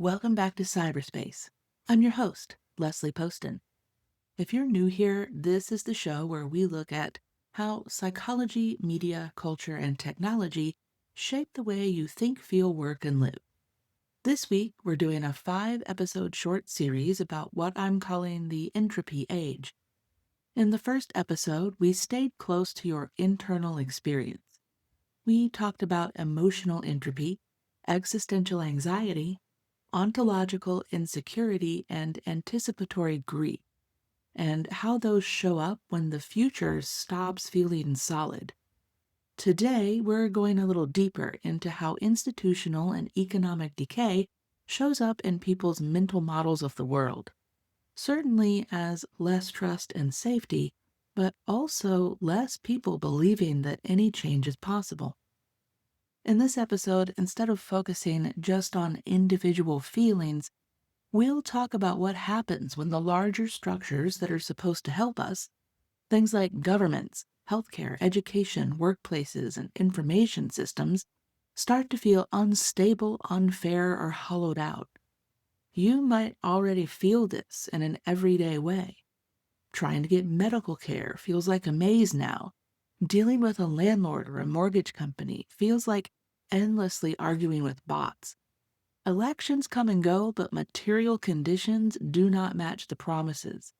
Welcome back to Cyberspace. I'm your host, Leslie Poston. If you're new here, this is the show where we look at how psychology, media, culture, and technology shape the way you think, feel, work, and live. This week, we're doing a 5-episode short series about what I'm calling the Entropy Age. In the first episode, we stayed close to your internal experience. We talked about emotional entropy, existential anxiety, ontological insecurity, and anticipatory grief, and how those show up when the future stops feeling solid. Today, we're going a little deeper into how institutional and economic decay shows up in people's mental models of the world, certainly as less trust and safety, but also less people believing that any change is possible. In this episode, instead of focusing just on individual feelings, we'll talk about what happens when the larger structures that are supposed to help us, things like governments, healthcare, education, workplaces, and information systems, start to feel unstable, unfair, or hollowed out. You might already feel this in an everyday way. Trying to get medical care feels like a maze now. Dealing with a landlord or a mortgage company feels like endlessly arguing with bots. Elections come and go, but material conditions do not match the promises.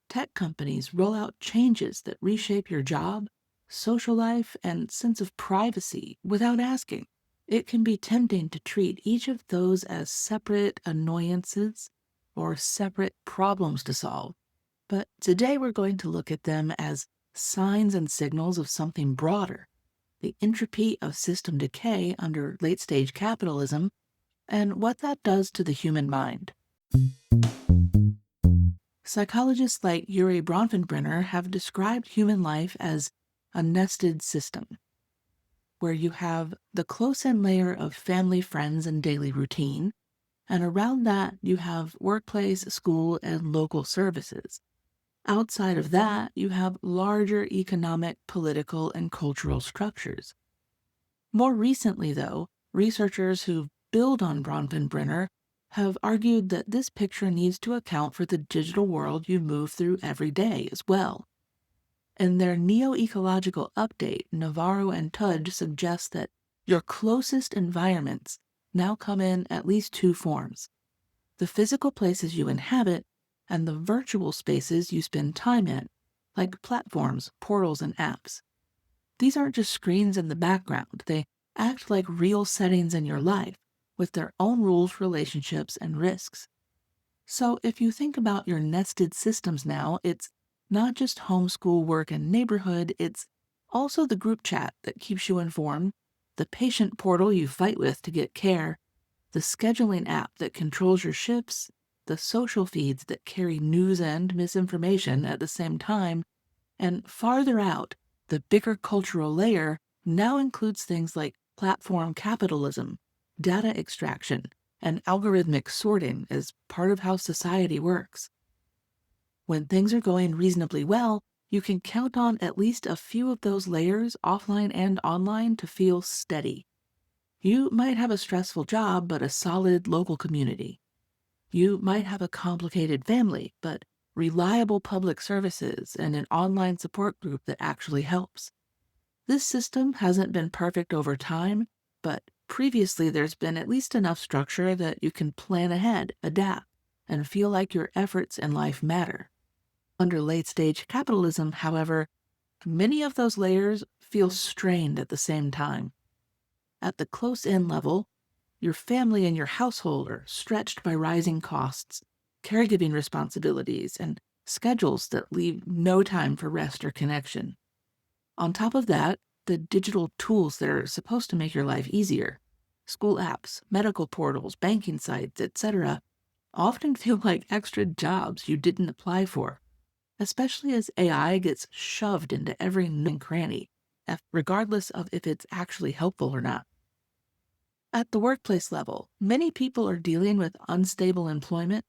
Tech companies roll out changes that reshape your job, social life, and sense of privacy without asking. It can be tempting to treat each of those as separate annoyances or separate problems to solve. But today we're going to look at them as signs and signals of something broader, the entropy of system decay under late-stage capitalism, and what that does to the human mind. Psychologists like Urie Bronfenbrenner have described human life as a nested system, where you have the close-in layer of family, friends, and daily routine, and around that you have workplace, school, and local services. Outside of that, you have larger economic, political, and cultural structures. More recently, though, researchers who build on Bronfenbrenner have argued that this picture needs to account for the digital world you move through every day as well. In their neo-ecological update, Navarro and Tudge suggest that your closest environments now come in at least two forms: the physical places you inhabit and the virtual spaces you spend time in, like platforms, portals, and apps. These aren't just screens in the background. They act like real settings in your life, with their own rules, relationships, and risks. So if you think about your nested systems now, it's not just homeschool, work, and neighborhood, it's also the group chat that keeps you informed, the patient portal you fight with to get care, the scheduling app that controls your shifts, the social feeds that carry news and misinformation at the same time, and farther out, the bigger cultural layer now includes things like platform capitalism, data extraction, and algorithmic sorting as part of how society works. When things are going reasonably well, you can count on at least a few of those layers, offline and online, to feel steady. You might have a stressful job, but a solid local community. You might have a complicated family, but reliable public services and an online support group that actually helps. This system hasn't been perfect over time, but previously there's been at least enough structure that you can plan ahead, adapt, and feel like your efforts in life matter. Under late-stage capitalism, however, many of those layers feel strained at the same time. At the close-in level, your family and your household are stretched by rising costs, caregiving responsibilities, and schedules that leave no time for rest or connection. On top of that, the digital tools that are supposed to make your life easier, school apps, medical portals, banking sites, etc., often feel like extra jobs you didn't apply for, especially as AI gets shoved into every nook and cranny, regardless of if it's actually helpful or not. At the workplace level, many people are dealing with unstable employment,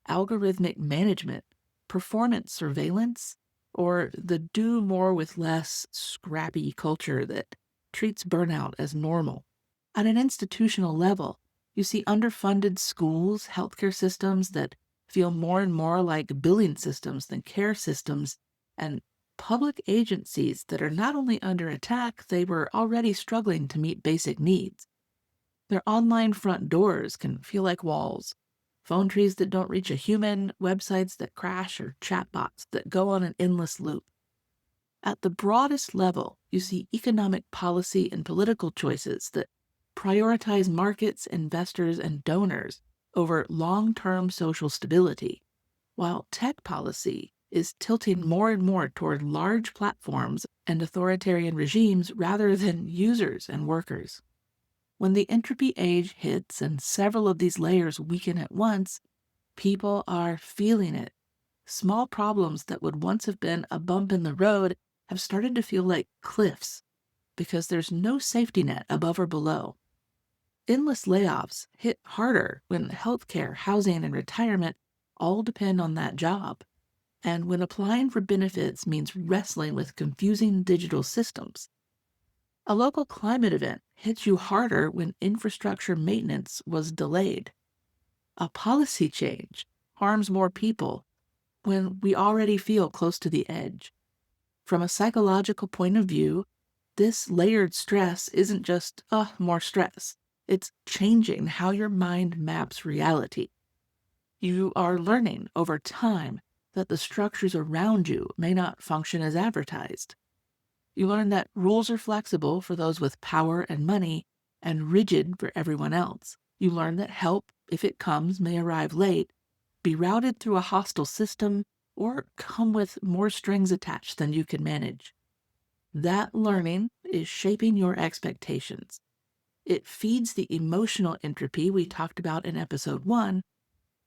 algorithmic management, performance surveillance, or the do more with less scrappy culture that treats burnout as normal. At an institutional level, You see underfunded schools, healthcare systems that feel more and more like billing systems than care systems, and public agencies that are not only under attack, they were already struggling to meet basic needs. Their online front doors can feel like walls. Phone trees that don't reach a human, websites that crash, or chatbots that go on an endless loop. At the broadest level, you see economic policy and political choices that prioritize markets, investors, and donors over long-term social stability, while tech policy is tilting more and more toward large platforms and authoritarian regimes rather than users and workers. When the entropy age hits and several of these layers weaken at once, people are feeling it. Small problems that would once have been a bump in the road have started to feel like cliffs because there's no safety net above or below. Endless layoffs hit harder when healthcare, housing, and retirement all depend on that job, and when applying for benefits means wrestling with confusing digital systems. A local climate event hits you harder when infrastructure maintenance was delayed. A policy change harms more people when we already feel close to the edge. From a psychological point of view, this layered stress isn't just, more stress. It's changing how your mind maps reality. You are learning over time that the structures around you may not function as advertised. You learn that rules are flexible for those with power and money and rigid for everyone else. You learn that help, if it comes, may arrive late, be routed through a hostile system, or come with more strings attached than you can manage. That learning is shaping your expectations. It feeds the emotional entropy we talked about in episode 1,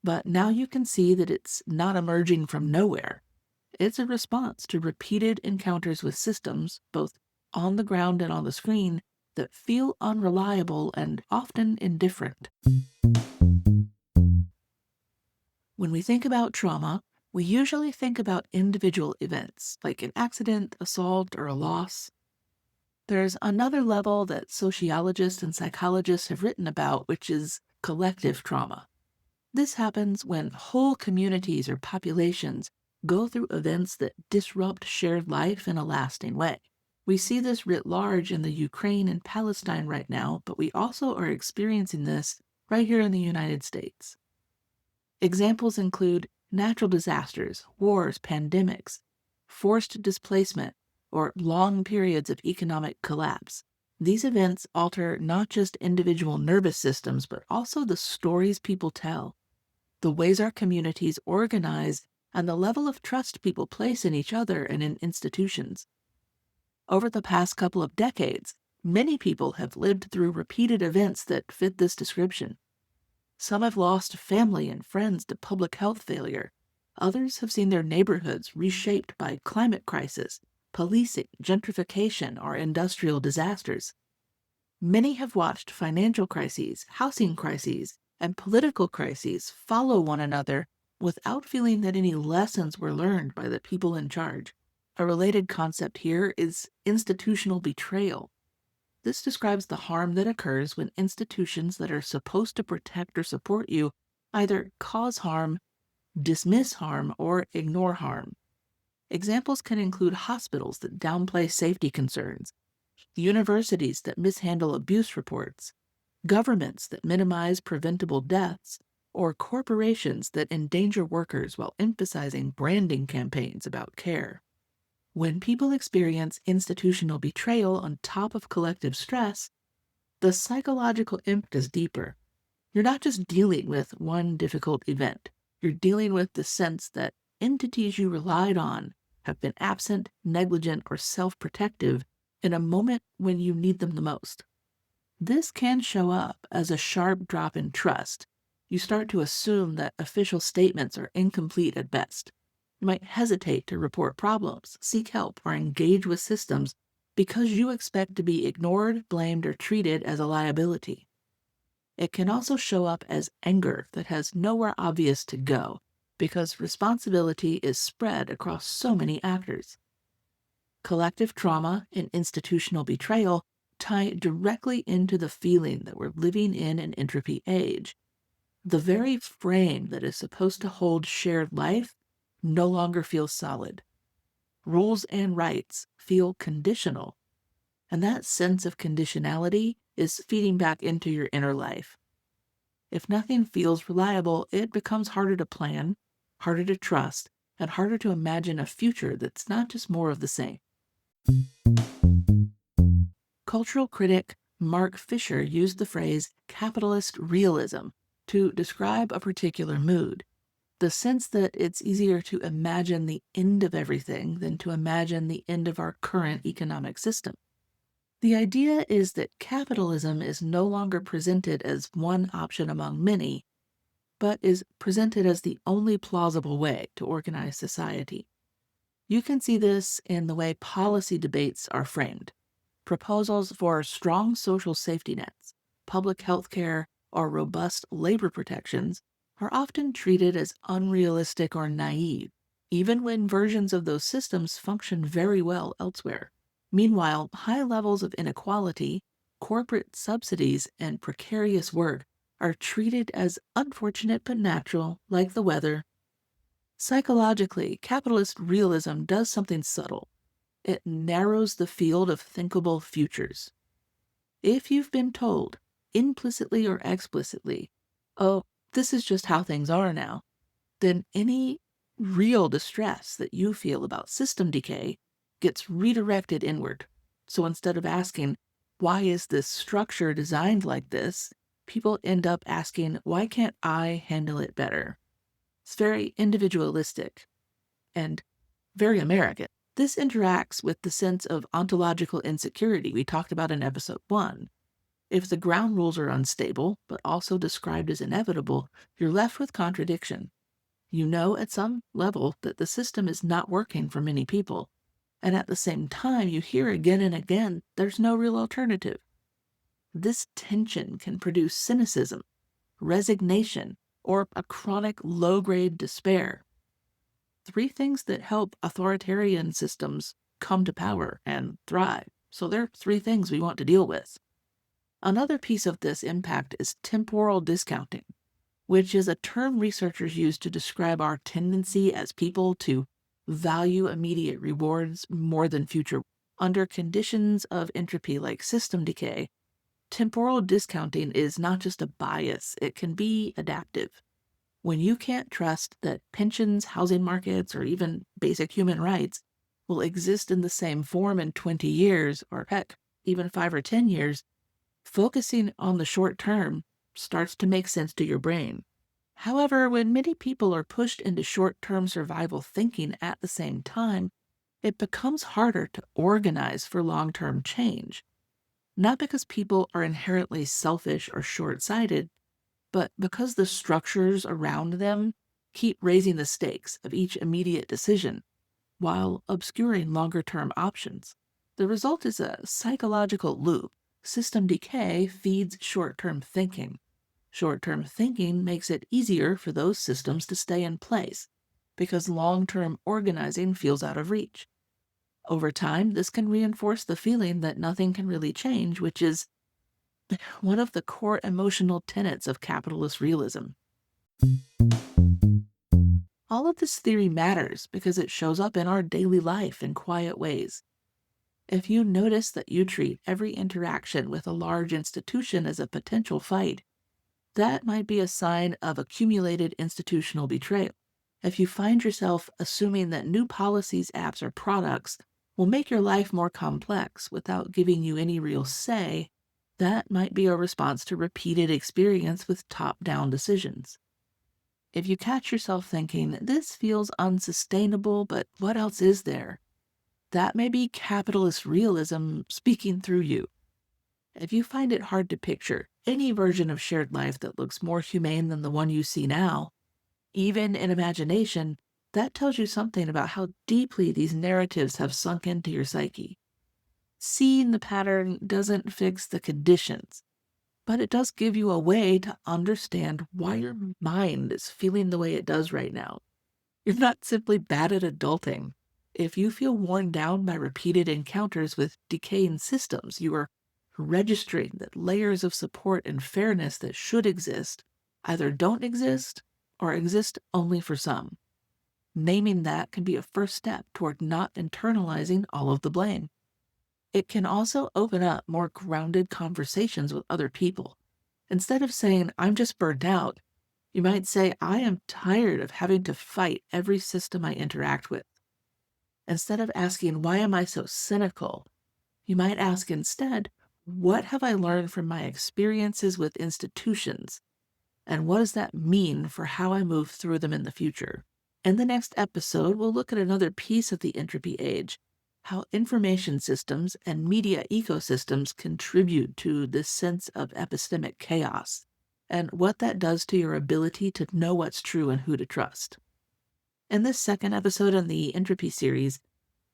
but now you can see that it's not emerging from nowhere. It's a response to repeated encounters with systems, both on the ground and on the screen, that feel unreliable and often indifferent. When we think about trauma, we usually think about individual events, like an accident, assault, or a loss. There's another level that sociologists and psychologists have written about, which is collective trauma. This happens when whole communities or populations go through events that disrupt shared life in a lasting way. We see this writ large in the Ukraine and Palestine right now, but we also are experiencing this right here in the United States. Examples include natural disasters, wars, pandemics, forced displacement, or long periods of economic collapse. These events alter not just individual nervous systems, but also the stories people tell, the ways our communities organize, and the level of trust people place in each other and in institutions. Over the past couple of decades, many people have lived through repeated events that fit this description. Some have lost family and friends to public health failure. Others have seen their neighborhoods reshaped by climate crisis, policing, gentrification, or industrial disasters. Many have watched financial crises, housing crises, and political crises follow one another without feeling that any lessons were learned by the people in charge. A related concept here is institutional betrayal. This describes the harm that occurs when institutions that are supposed to protect or support you either cause harm, dismiss harm, or ignore harm. Examples can include hospitals that downplay safety concerns, universities that mishandle abuse reports, governments that minimize preventable deaths, or corporations that endanger workers while emphasizing branding campaigns about care. When people experience institutional betrayal on top of collective stress, the psychological impact is deeper. You're not just dealing with one difficult event. You're dealing with the sense that entities you relied on have been absent, negligent, or self-protective in a moment when you need them the most. This can show up as a sharp drop in trust. You start to assume that official statements are incomplete at best. You might hesitate to report problems, seek help, or engage with systems because you expect to be ignored, blamed, or treated as a liability. It can also show up as anger that has nowhere obvious to go because responsibility is spread across so many actors. Collective trauma and institutional betrayal tie directly into the feeling that we're living in an entropy age. The very frame that is supposed to hold shared life no longer feels solid. Rules and rights feel conditional, and that sense of conditionality is feeding back into your inner life. If nothing feels reliable, it becomes harder to plan, harder to trust, and harder to imagine a future that's not just more of the same. Cultural critic Mark Fisher used the phrase capitalist realism to describe a particular mood, the sense that it's easier to imagine the end of everything than to imagine the end of our current economic system. The idea is that capitalism is no longer presented as one option among many, but is presented as the only plausible way to organize society. You can see this in the way policy debates are framed. Proposals for strong social safety nets, public health care, or robust labor protections are often treated as unrealistic or naive, even when versions of those systems function very well elsewhere. Meanwhile, high levels of inequality, corporate subsidies, and precarious work are treated as unfortunate but natural, like the weather. Psychologically, capitalist realism does something subtle. It narrows the field of thinkable futures. If you've been told, implicitly or explicitly, oh, this is just how things are now, then any real distress that you feel about system decay gets redirected inward. So instead of asking, why is this structure designed like this? People end up asking, why can't I handle it better? It's very individualistic and very American. This interacts with the sense of ontological insecurity we talked about in episode 1. If the ground rules are unstable, but also described as inevitable, you're left with contradiction. You know at some level that the system is not working for many people, and at the same time you hear again and again there's no real alternative. This tension can produce cynicism, resignation, or a chronic low-grade despair. 3 things that help authoritarian systems come to power and thrive. So there are 3 things we want to deal with. Another piece of this impact is temporal discounting, which is a term researchers use to describe our tendency as people to value immediate rewards more than future. Under conditions of entropy like system decay, temporal discounting is not just a bias, it can be adaptive. When you can't trust that pensions, housing markets, or even basic human rights will exist in the same form in 20 years, or heck, even 5 or 10 years, focusing on the short term starts to make sense to your brain. However, when many people are pushed into short-term survival thinking at the same time, it becomes harder to organize for long-term change. Not because people are inherently selfish or short-sighted, but because the structures around them keep raising the stakes of each immediate decision while obscuring longer-term options. The result is a psychological loop. System decay feeds short-term thinking. Short-term thinking makes it easier for those systems to stay in place because long-term organizing feels out of reach. Over time, this can reinforce the feeling that nothing can really change, which is one of the core emotional tenets of capitalist realism. All of this theory matters because it shows up in our daily life in quiet ways. If you notice that you treat every interaction with a large institution as a potential fight, that might be a sign of accumulated institutional betrayal. If you find yourself assuming that new policies, apps, or products will make your life more complex without giving you any real say, that might be a response to repeated experience with top-down decisions. If you catch yourself thinking, this feels unsustainable, but what else is there? That may be capitalist realism speaking through you. If you find it hard to picture any version of shared life that looks more humane than the one you see now, even in imagination, that tells you something about how deeply these narratives have sunk into your psyche. Seeing the pattern doesn't fix the conditions, but it does give you a way to understand why your mind is feeling the way it does right now. You're not simply bad at adulting. If you feel worn down by repeated encounters with decaying systems, you are registering that layers of support and fairness that should exist either don't exist or exist only for some. Naming that can be a first step toward not internalizing all of the blame. It can also open up more grounded conversations with other people. Instead of saying, I'm just burned out, you might say, I am tired of having to fight every system I interact with. Instead of asking, why am I so cynical? You might ask instead, what have I learned from my experiences with institutions? And what does that mean for how I move through them in the future? In the next episode, we'll look at another piece of the entropy age, how information systems and media ecosystems contribute to this sense of epistemic chaos, and what that does to your ability to know what's true and who to trust. In this second episode in the entropy series,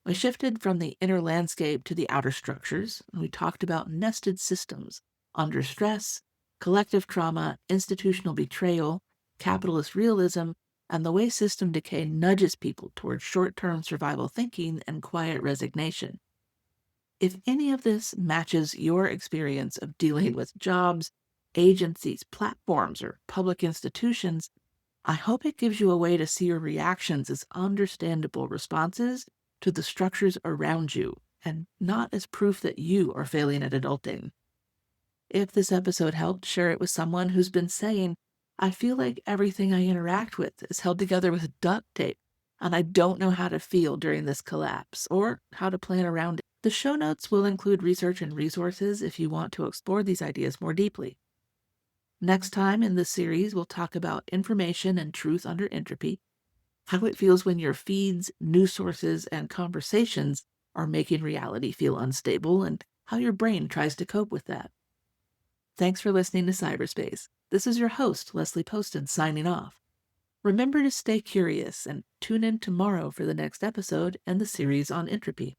we shifted from the inner landscape to the outer structures, and we talked about nested systems under stress, collective trauma, institutional betrayal, capitalist realism, and the way system decay nudges people towards short-term survival thinking and quiet resignation. If any of this matches your experience of dealing with jobs, agencies, platforms, or public institutions, I hope it gives you a way to see your reactions as understandable responses to the structures around you, and not as proof that you are failing at adulting. If this episode helped, share it with someone who's been saying, I feel like everything I interact with is held together with duct tape, and I don't know how to feel during this collapse, or how to plan around it. The show notes will include research and resources if you want to explore these ideas more deeply. Next time in this series, we'll talk about information and truth under entropy, how it feels when your feeds, news sources, and conversations are making reality feel unstable, and how your brain tries to cope with that. Thanks for listening to PsyberSpace. This is your host, Leslie Poston, signing off. Remember to stay curious and tune in tomorrow for the next episode and the series on entropy.